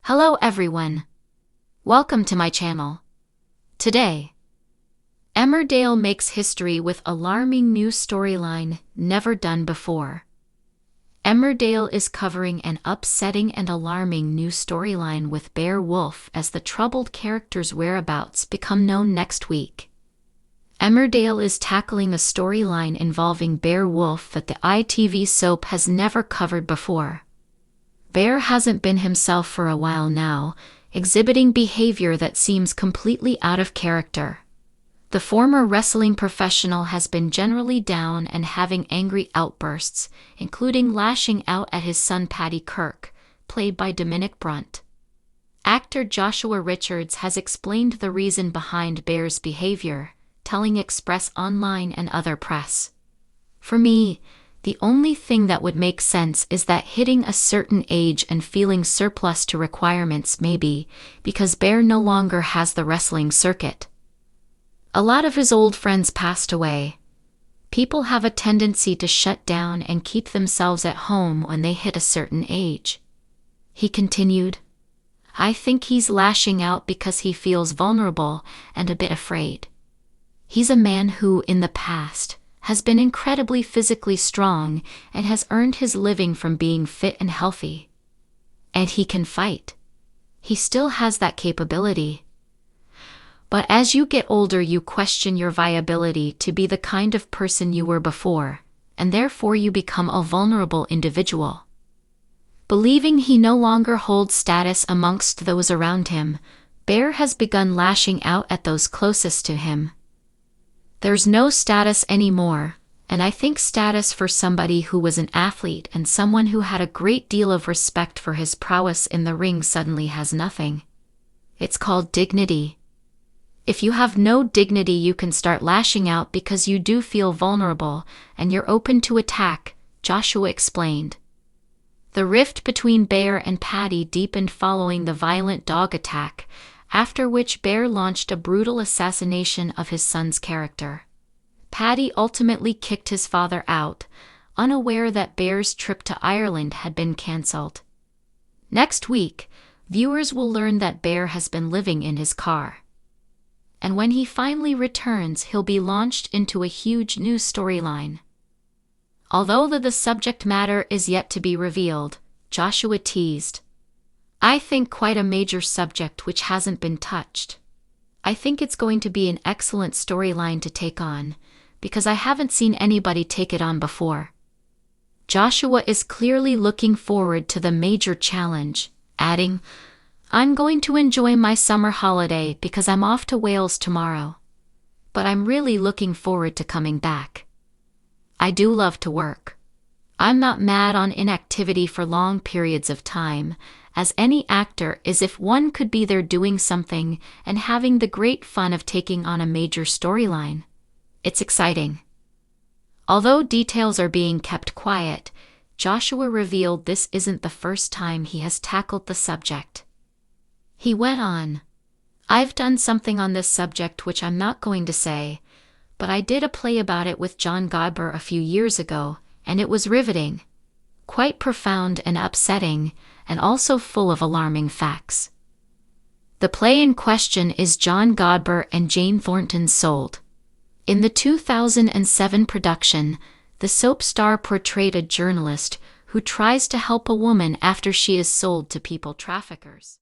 Hello everyone. Welcome to my channel. Today, Emmerdale makes history with alarming new storyline never done before. Emmerdale is covering an upsetting and alarming new storyline with Bear Wolf as the troubled character's whereabouts become known next week. Emmerdale is tackling a storyline involving Bear Wolf that the ITV soap has never covered before. Bear hasn't been himself for a while now, exhibiting behavior that seems completely out of character. The former wrestling professional has been generally down and having angry outbursts, including lashing out at his son Paddy Kirk, played by Dominic Brunt. Actor Joshua Richards has explained the reason behind Bear's behavior, telling Express Online and other press. "For me, the only thing that would make sense is that hitting a certain age and feeling surplus to requirements maybe, because Bear no longer has the wrestling circuit. A lot of his old friends passed away. People have a tendency to shut down and keep themselves at home when they hit a certain age." He continued, "I think he's lashing out because he feels vulnerable and a bit afraid. He's a man who, in the past, has been incredibly physically strong and has earned his living from being fit and healthy. And he can fight. He still has that capability. But as you get older, you question your viability to be the kind of person you were before, and therefore you become a vulnerable individual." Believing he no longer holds status amongst those around him, Bear has begun lashing out at those closest to him. "There's no status anymore, and I think status for somebody who was an athlete and someone who had a great deal of respect for his prowess in the ring suddenly has nothing. It's called dignity. If you have no dignity, you can start lashing out because you do feel vulnerable and you're open to attack," Joshua explained. The rift between Bear and Paddy deepened following the violent dog attack, after which Bear launched a brutal assassination of his son's character. Paddy ultimately kicked his father out, unaware that Bear's trip to Ireland had been cancelled. Next week, viewers will learn that Bear has been living in his car. And when he finally returns, he'll be launched into a huge new storyline. Although the subject matter is yet to be revealed, Joshua teased, "I think quite a major subject which hasn't been touched. I think it's going to be an excellent storyline to take on, because I haven't seen anybody take it on before." Joshua is clearly looking forward to the major challenge, adding, "I'm going to enjoy my summer holiday because I'm off to Wales tomorrow. But I'm really looking forward to coming back. I do love to work. I'm not mad on inactivity for long periods of time, as any actor is if one could be there doing something and having the great fun of taking on a major storyline. It's exciting." Although details are being kept quiet, Joshua revealed this isn't the first time he has tackled the subject. He went on, "I've done something on this subject which I'm not going to say, but I did a play about it with John Godber a few years ago, and it was riveting, quite profound and upsetting, and also full of alarming facts." The play in question is John Godber and Jane Thornton's Sold. In the 2007 production, the soap star portrayed a journalist who tries to help a woman after she is sold to people traffickers.